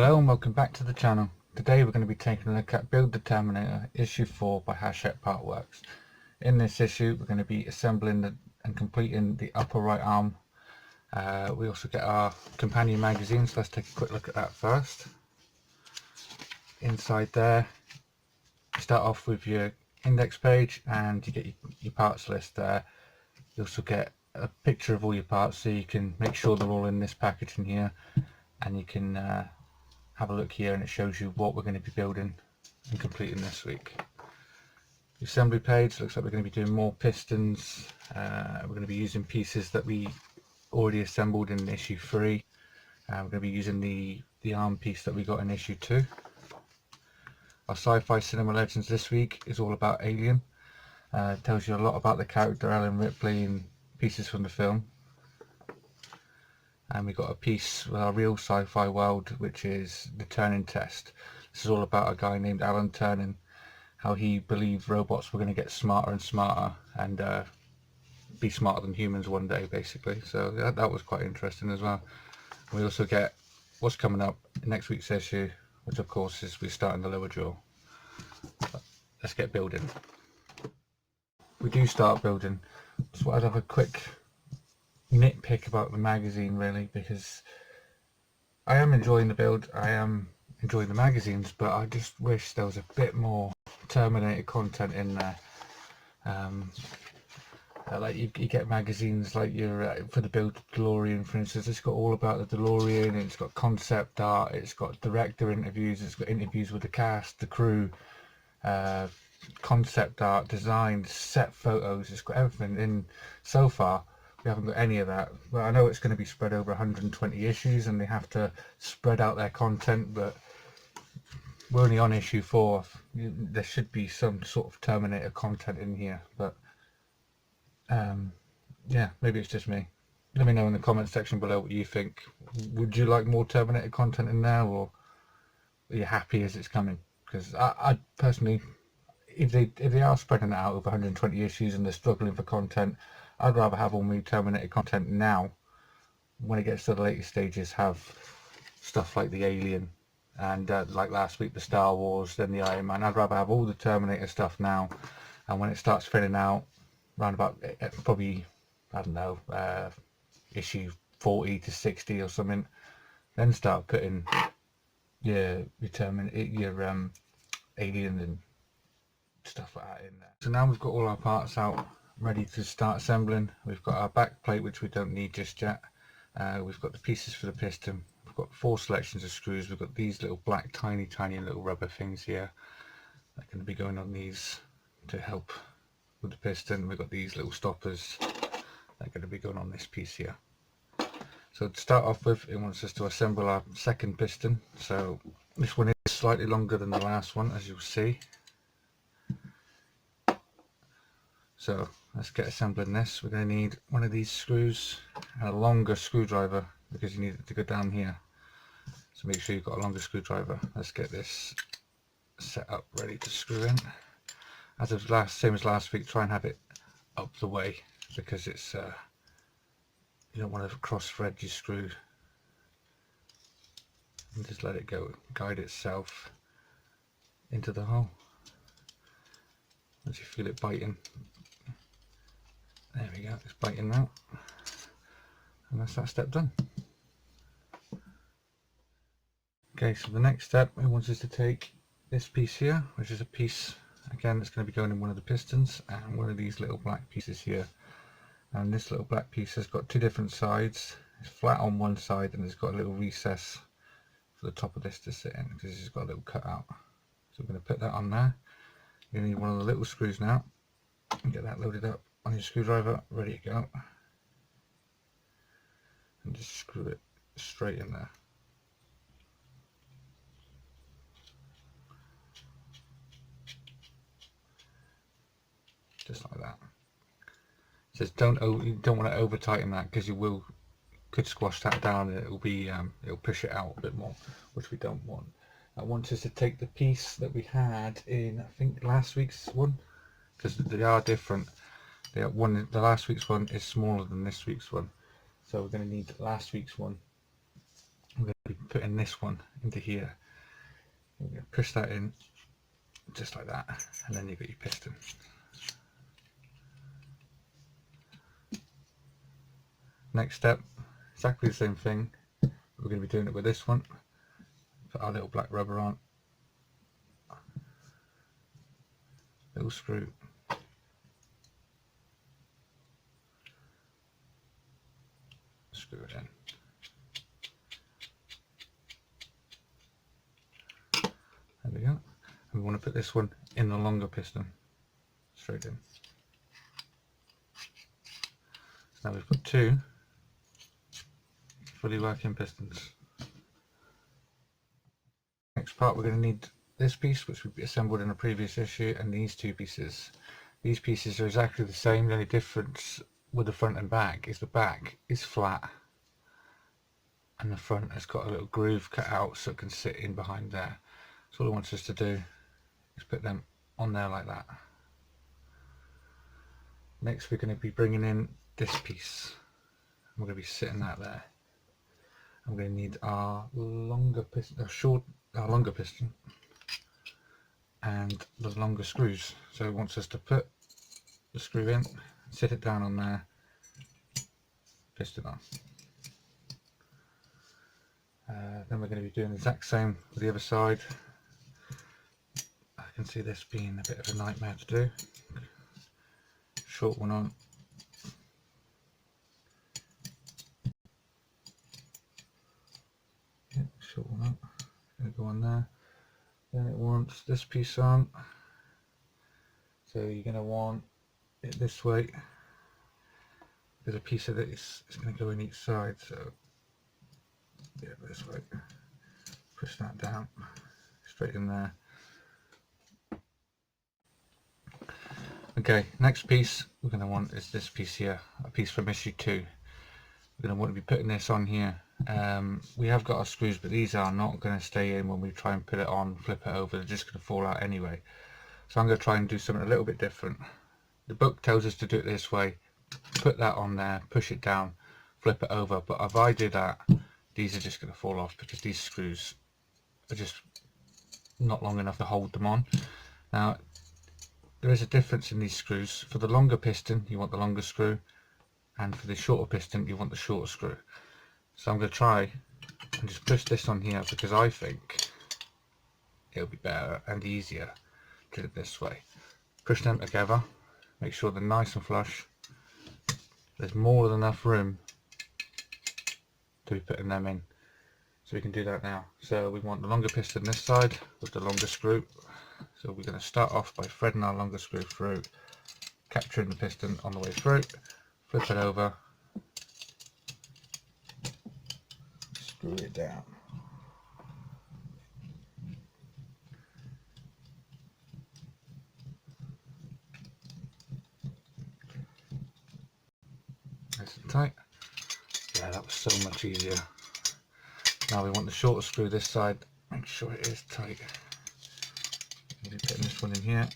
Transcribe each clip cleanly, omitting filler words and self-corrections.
Hello and welcome back to the channel. Today we're going to be taking a look at Build the Terminator issue 4 by Hachette Partworks. In this issue we're going to be assembling and completing the upper right arm. We also get our companion magazine, so let's take a quick look at that first. Inside there you start off with your index page and you get your parts list there. You also get a picture of all your parts so you can make sure they're all in this package in here, and you can have a look here and it shows you what we're going to be building and completing this week. The assembly page looks like we're going to be doing more pistons. We're going to be using pieces that we already assembled in issue 3. We're going to be using the arm piece that we got in issue 2. Our Sci-Fi Cinema Legends this week is all about Alien. It tells you a lot about the character Ellen Ripley and pieces from the film. And we got a piece with our real sci-fi world, which is the Turing test. This is all about a guy named Alan Turing, how he believed robots were going to get smarter and smarter and be smarter than humans one day, basically. So that was quite interesting as well. We also get what's coming up in next week's issue, which of course is we're starting the lower jaw. Let's get building. We do start building, so I'd have a quick nitpick about the magazine really, because I am enjoying the build, I am enjoying the magazines, but I just wish there was a bit more Terminator content in there. Like you get magazines like your for the build DeLorean, for instance. It's got all about the DeLorean, it's got concept art, it's got director interviews, it's got interviews with the cast, the crew, concept art, design, set photos. It's got everything in. So far we haven't got any of that. Well, I know it's going to be spread over 120 issues and they have to spread out their content, but we're only on issue 4. There should be some sort of Terminator content in here, but yeah, maybe it's just me. Let me know in the comment section below what you think. Would you like more Terminator content in there, or are you happy as it's coming? Because I personally, if they are spreading it out over 120 issues and they're struggling for content, I'd rather have all new Terminator content now. When it gets to the later stages, have stuff like the Alien and like last week the Star Wars, then the Iron Man. I'd rather have all the Terminator stuff now, and when it starts filling out around about probably, I don't know, issue 40 to 60 or something, then start putting your Alien and stuff like that in there. So now we've got all our parts out, ready to start assembling. We've got our back plate, which we don't need just yet. We've got the pieces for the piston. We've got 4 selections of screws. We've got these little black tiny little rubber things here that are going to be going on these to help with the piston. We've got these little stoppers that are going to be going on this piece here. So to start off with, it wants us to assemble our second piston. So this one is slightly longer than the last one, as you'll see. So let's get assembling this. We're going to need one of these screws and a longer screwdriver, because you need it to go down here. So make sure you've got a longer screwdriver. Let's get this set up, ready to screw in. As of same as last week, try and have it up the way, because it's you don't want to cross thread your screw, and just let it go, guide itself into the hole. Once you feel it biting, there we go, it's biting now, and that's that step done. Okay, so the next step, it wants us to take this piece here, which is a piece again that's going to be going in one of the pistons, and one of these little black pieces here. And this little black piece has got 2 different sides. It's flat on one side and it's got a little recess for the top of this to sit in, because it's got a little cutout. So we're going to put that on there. You're going to need one of the little screws now and get that loaded up on your screwdriver, ready to go, and just screw it straight in there. Just like that. It says you don't want to over tighten that, because you could squash that down and it'll be it'll push it out a bit more, which we don't want. I want us to take the piece that we had in, I think, last week's one, because they are different. The last week's one is smaller than this week's one, so we're going to need last week's one. We're going to be putting this one into here. You're going to push that in just like that, and then you've got your piston. Next step, exactly the same thing. We're going to be doing it with this one. Put our little black rubber on, little screw, screw it in. There we go. And we want to put this one in the longer piston, straight in. So now we've got two fully working pistons. Next part, we're going to need this piece, which we assembled in a previous issue, and these two pieces. These pieces are exactly the same. The only difference with the front and back is the back is flat and the front has got a little groove cut out so it can sit in behind there. So all it wants us to do is put them on there like that. Next, we're going to be bringing in this piece. We're going to be sitting that there. I'm going to need our longer piston, our longer piston, and the longer screws. So it wants us to put the screw in, sit it down on there, piston on. Then we're going to be doing the exact same with the other side. I can see this being a bit of a nightmare to do. Short one on. Yeah, short one on. Going to go on there. Then it wants this piece on. So you're going to want it this way. There's a piece of this. It's going to go in each side. So yeah, this way. Push that down. Straight in there. Okay, next piece we're going to want is this piece here, a piece from issue 2. We're going to want to be putting this on here. We have got our screws, but these are not going to stay in when we try and put it on, flip it over. They're just going to fall out anyway. So I'm going to try and do something a little bit different. The book tells us to do it this way. Put that on there, push it down, flip it over. But if I do that, these are just going to fall off because these screws are just not long enough to hold them on. Now, there is a difference in these screws. For the longer piston, you want the longer screw, and for the shorter piston, you want the shorter screw. So I'm going to try and just push this on here because I think it'll be better and easier to do it this way. Push them together, make sure they're nice and flush. There's more than enough room to be putting them in. So we can do that now. So we want the longer piston this side with the longer screw. So we're going to start off by threading our longer screw through, capturing the piston on the way through, flip it over, screw it down. Nice and tight. Yeah, that was so much easier. Now we want the shorter screw this side. Make sure it is tight. Maybe putting this one in here.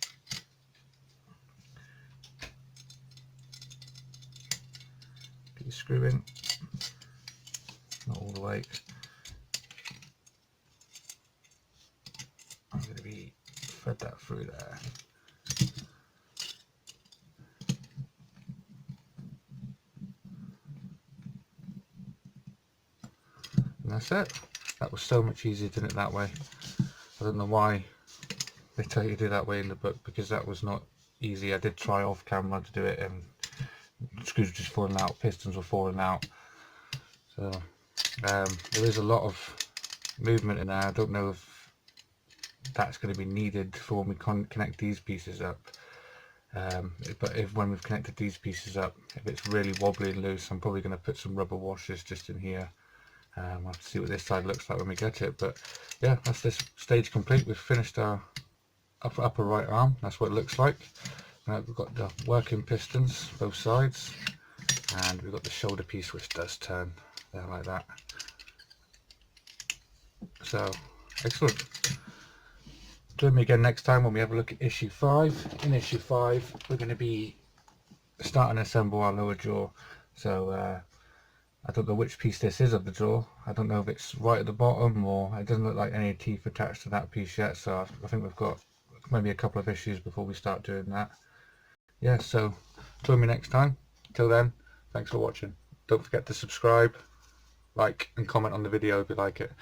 Get your screw in. Not all the way. I'm going to be thread that through there. And that's it. That was so much easier doing it that way. I don't know why they tell you to do that way in the book, because that was not easy. I did try off camera to do it and screws were just falling out, pistons were falling out. So there is a lot of movement in there. I don't know if that's going to be needed for when we connect these pieces up. But when we've connected these pieces up, if it's really wobbly and loose, I'm probably going to put some rubber washers just in here. I'll have to see what this side looks like when we get it. But yeah, that's this stage complete. We've finished our upper right arm. That's what it looks like. Now we've got the working pistons both sides, and we've got the shoulder piece which does turn there like that. So excellent. Join me again next time when we have a look at issue 5. In issue 5 we're going to be starting to assemble our lower jaw. So I don't know which piece this is of the jaw. I don't know if it's right at the bottom, or it doesn't look like any teeth attached to that piece yet, so I think we've got maybe a couple of issues before we start doing that. Yeah, so join me next time. Till then, thanks for watching. Don't forget to subscribe, like and comment on the video if you like it.